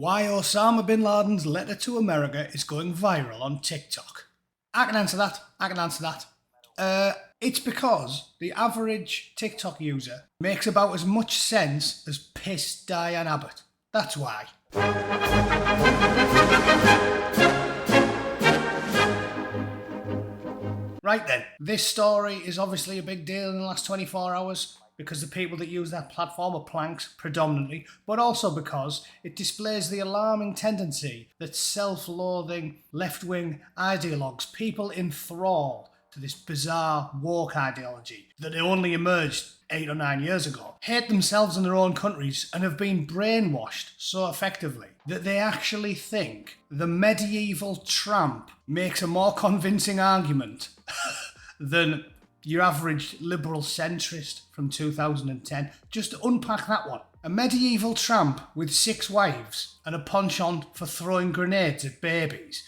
Why Osama bin Laden's letter to America is going viral on TikTok. I can answer that. It's because the average TikTok user makes about as much sense as pissed Diane Abbott. That's why. Right then, this story is obviously a big deal in the last 24 hours because the people that use that platform are planks predominantly, but also because it displays the alarming tendency that self-loathing left-wing ideologues, people in thrall to this bizarre woke ideology that only emerged 8 or 9 years ago, hate themselves in their own countries and have been brainwashed so effectively that they actually think the medieval tramp makes a more convincing argument than your average liberal centrist from 2010. Just to unpack that one. A medieval tramp with 6 wives and a penchant for throwing grenades at babies.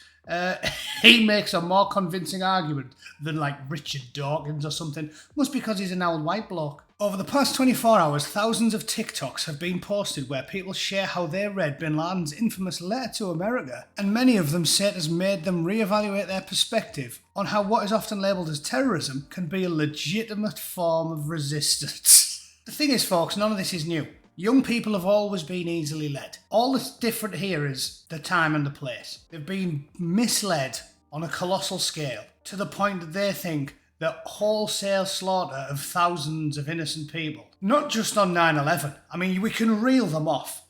He makes a more convincing argument than like Richard Dawkins or something. Must be because he's an old white bloke. Over the past 24 hours, thousands of TikToks have been posted where people share how they read bin Laden's infamous letter to America, and many of them say it has made them reevaluate their perspective on how what is often labelled as terrorism can be a legitimate form of resistance. The thing is, folks, none of this is new. Young people have always been easily led. All that's different here is the time and the place. They've been misled on a colossal scale to the point that they think that wholesale slaughter of thousands of innocent people, not just on 9/11. I mean, we can reel them off.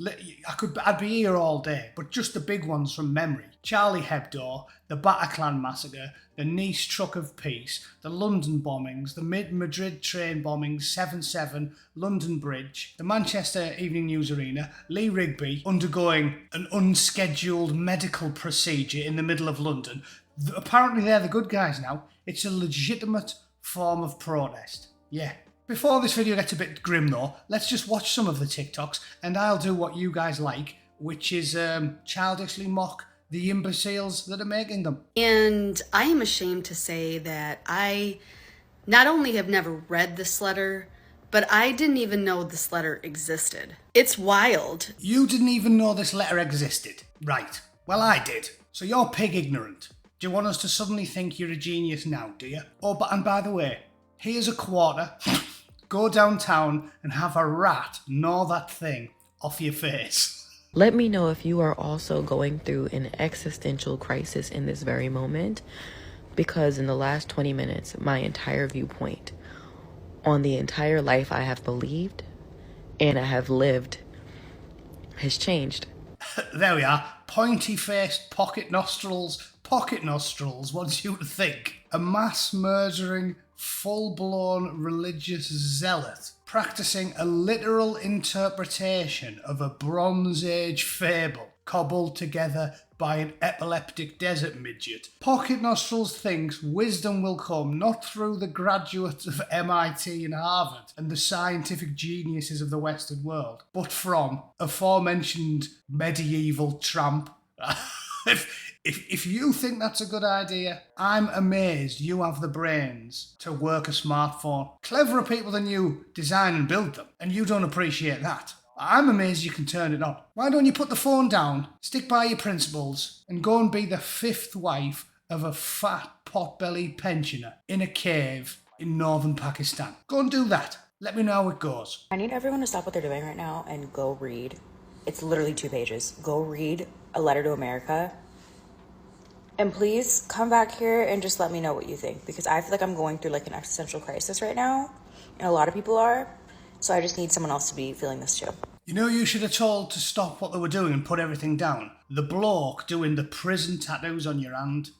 I'd be here all day, but just the big ones from memory. Charlie Hebdo, the Bataclan massacre, the Nice Truck of Peace, the London bombings, the Madrid train bombings, 7/7, London Bridge, the Manchester Evening News Arena, Lee Rigby undergoing an unscheduled medical procedure in the middle of London. Apparently they're the good guys now. It's a legitimate form of protest. Yeah. Before this video gets a bit grim though, let's just watch some of the TikToks and I'll do what you guys like, which is childishly mock the imbeciles that are making them. And I am ashamed to say that I not only have never read this letter, but I didn't even know this letter existed. It's wild. You didn't even know this letter existed? Right. Well, I did. So you're pig ignorant. Do you want us to suddenly think you're a genius now, do you? Oh, and by the way, here's a quarter. Go downtown and have a rat gnaw that thing off your face. Let me know if you are also going through an existential crisis in this very moment, because in the last 20 minutes, my entire viewpoint on the entire life I have believed and I have lived has changed. There we are. Pointy-faced pocket nostrils wants you to think. A mass-murdering, full-blown religious zealot practicing a literal interpretation of a Bronze Age fable cobbled together by an epileptic desert midget. Pocket Nostrils thinks wisdom will come not through the graduates of MIT and Harvard and the scientific geniuses of the Western world, but from aforementioned medieval tramp. If you think that's a good idea, I'm amazed you have the brains to work a smartphone. Cleverer people than you design and build them, and you don't appreciate that. I'm amazed you can turn it on. Why don't you put the phone down, stick by your principles, and go and be the 5th wife of a fat pot-bellied pensioner in a cave in northern Pakistan? Go and do that. Let me know how it goes. I need everyone to stop what they're doing right now and go read. It's literally 2 pages. Go read A Letter to America. And please come back here and just let me know what you think, because I feel like I'm going through like an existential crisis right now, and a lot of people are. So I just need someone else to be feeling this too. You know, you should have told to stop what they were doing and put everything down. The bloke doing the prison tattoos on your hand.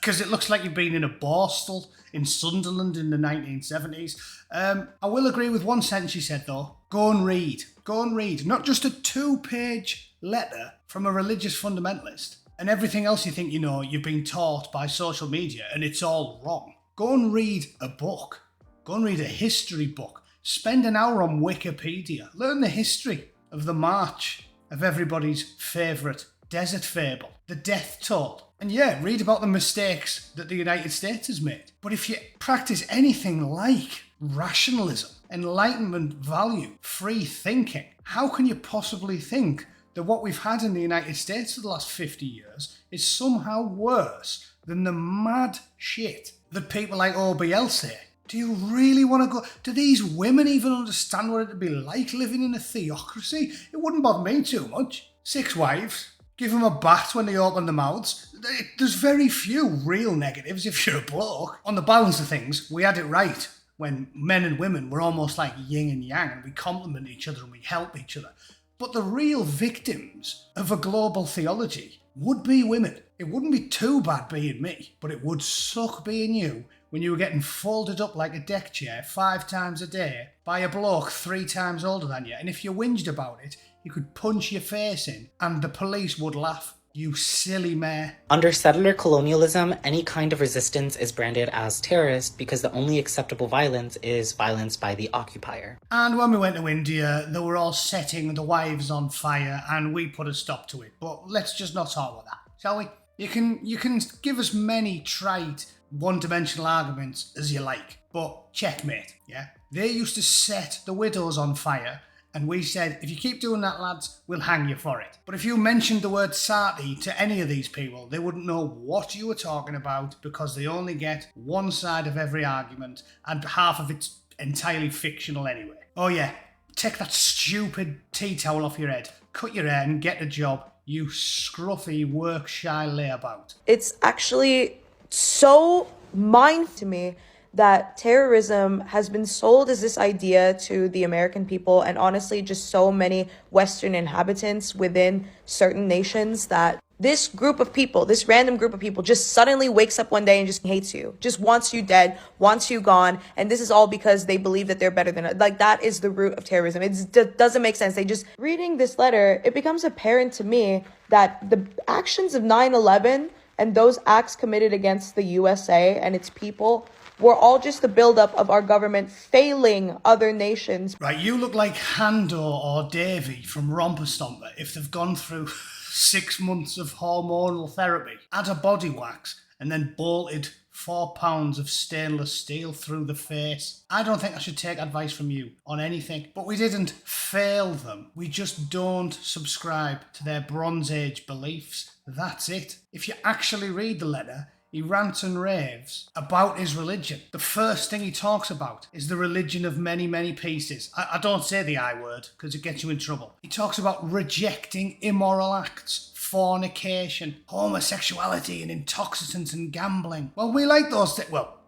Because it looks like you've been in a borstal in Sunderland in the 1970s. I will agree with one sentence you said though. Go and read. Go and read. Not just a 2-page letter from a religious fundamentalist. And everything else you think you know, you've been taught by social media and it's all wrong. Go and read a book. Go and read a history book. Spend an hour on Wikipedia. Learn the history of the march of everybody's favourite desert fable, the death toll. And yeah, read about the mistakes that the United States has made. But if you practice anything like rationalism, enlightenment value, free thinking, how can you possibly think that what we've had in the United States for the last 50 years is somehow worse than the mad shit that people like OBL say. Do you really want to go? Do these women even understand what it'd be like living in a theocracy? It wouldn't bother me too much. 6 wives, give them a bath when they open their mouths. There's very few real negatives if you're a bloke. On the balance of things, we had it right when men and women were almost like yin and yang, and we complement each other and we help each other. But the real victims of a global theology would be women. It wouldn't be too bad being me, but it would suck being you when you were getting folded up like a deck chair 5 times a day by a bloke 3 times older than you. And if you whinged about it, you could punch your face in and the police would laugh. You silly mare. Under settler colonialism, any kind of resistance is branded as terrorist because the only acceptable violence is violence by the occupier. And when we went to India, they were all setting the wives on fire and we put a stop to it. But let's just not talk about that, shall we? You can give us many trite, one-dimensional arguments as you like, but checkmate, yeah? They used to set the widows on fire, and we said, if you keep doing that, lads, we'll hang you for it. But if you mentioned the word sati to any of these people, they wouldn't know what you were talking about because they only get one side of every argument, and half of it's entirely fictional anyway. Oh yeah, take that stupid tea towel off your head, cut your hair and get a job, you scruffy, work-shy layabout. It's actually so mind to me that terrorism has been sold as this idea to the American people and honestly just so many Western inhabitants within certain nations that this group of people, this random group of people just suddenly wakes up one day and just hates you, just wants you dead, wants you gone. And this is all because they believe that they're better than us. Like, that is the root of terrorism. It doesn't make sense. Reading this letter, it becomes apparent to me that the actions of 9/11 and those acts committed against the USA and its people were all just the buildup of our government failing other nations. Right, you look like Hando or Davy from Romper Stomper if they've gone through 6 months of hormonal therapy, had a body wax, and then bolted 4 pounds of stainless steel through the face. I don't think I should take advice from you on anything, but we didn't fail them. We just don't subscribe to their Bronze Age beliefs. That's it. If you actually read the letter, he rants and raves about his religion. The first thing he talks about is the religion of many, many pieces. I don't say the I word because it gets you in trouble. He talks about rejecting immoral acts, fornication, homosexuality and intoxicants and gambling. Well, we like those things. Well,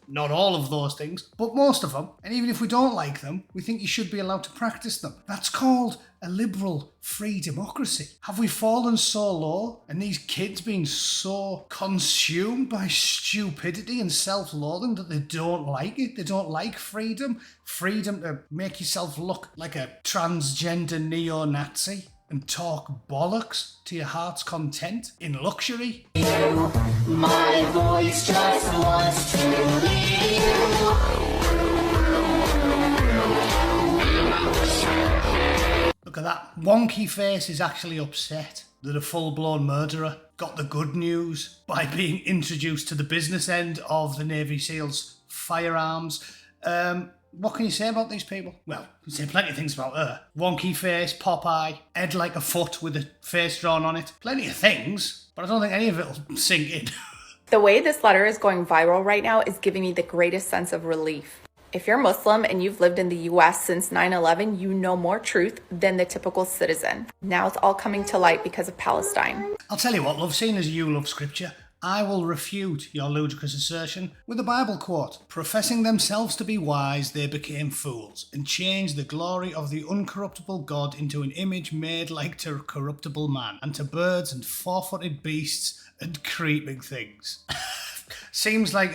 not all of those things, but most of them. And even if we don't like them, we think you should be allowed to practice them. That's called a liberal, free democracy. Have we fallen so low? And these kids being so consumed by stupidity and self-loathing that they don't like it? They don't like freedom? Freedom to make yourself look like a transgender neo-Nazi? And talk bollocks to your heart's content in luxury? My voice just wants to leave you. Look at that. Wonky face is actually upset that a full-blown murderer got the good news by being introduced to the business end of the Navy SEALs firearms. What can you say about these people? Well, you can say plenty of things about her. Wonky face, pop eye, head like a foot with a face drawn on it. Plenty of things, but I don't think any of it will sink in. The way this letter is going viral right now is giving me the greatest sense of relief. If you're Muslim and you've lived in the US since 9/11, you know more truth than the typical citizen. Now it's all coming to light because of Palestine. I'll tell you what, love, seeing as you love scripture, I will refute your ludicrous assertion with a Bible quote. Professing themselves to be wise, they became fools, and changed the glory of the uncorruptible God into an image made like to corruptible man, and to birds and four-footed beasts and creeping things. Seems like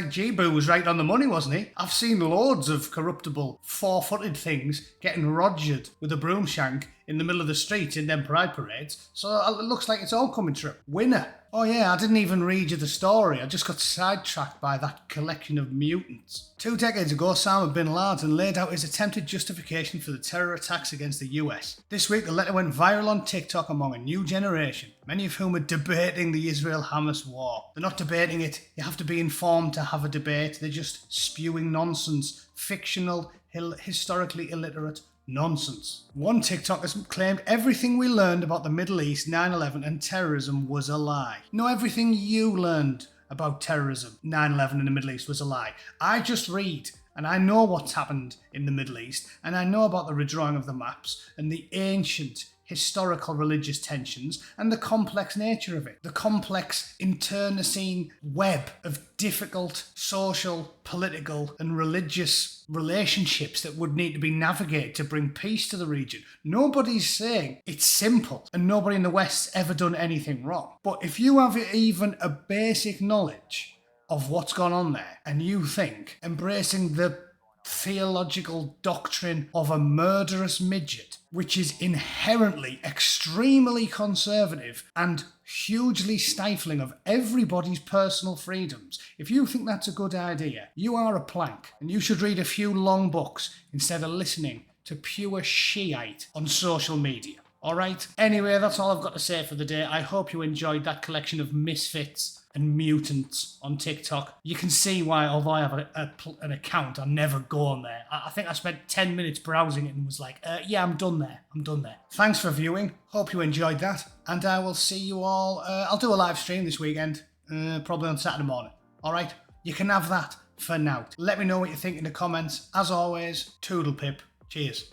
G-Boo was right on the money, wasn't he? I've seen loads of corruptible, four-footed things getting rogered with a broom shank in the middle of the street in them pride parades, so it looks like it's all coming true. Winner. Oh yeah, I didn't even read you the story. I just got sidetracked by that collection of mutants. 2 decades ago, Osama bin Laden laid out his attempted justification for the terror attacks against the US. This week, the letter went viral on TikTok among a new generation, many of whom are debating the Israel-Hamas war. They're not debating it. You have to be informed to have a debate. They're just spewing nonsense, fictional, historically illiterate Nonsense. One TikTok has claimed everything we learned about the Middle East, 9/11 and terrorism was a lie. No, everything you learned about terrorism, 9/11 in the Middle East was a lie. I just read and I know what's happened in the Middle East, and I know about the redrawing of the maps and the ancient historical religious tensions and the complex nature of it. The complex internecine web of difficult social, political and religious relationships that would need to be navigated to bring peace to the region. Nobody's saying it's simple and nobody in the West's ever done anything wrong. But if you have even a basic knowledge of what's gone on there and you think embracing the theological doctrine of a murderous midget, which is inherently extremely conservative and hugely stifling of everybody's personal freedoms, if you think that's a good idea, you are a plank and you should read a few long books instead of listening to pure Shiite on social media. Alright? Anyway, that's all I've got to say for the day. I hope you enjoyed that collection of misfits and mutants on TikTok. You can see why, although I have an account, I never go on there. I think I spent 10 minutes browsing it and was like, yeah, I'm done there. Thanks for viewing. Hope you enjoyed that. And I will see you all. I'll do a live stream this weekend, probably on Saturday morning. Alright? You can have that for now. Let me know what you think in the comments. As always, toodle pip. Cheers.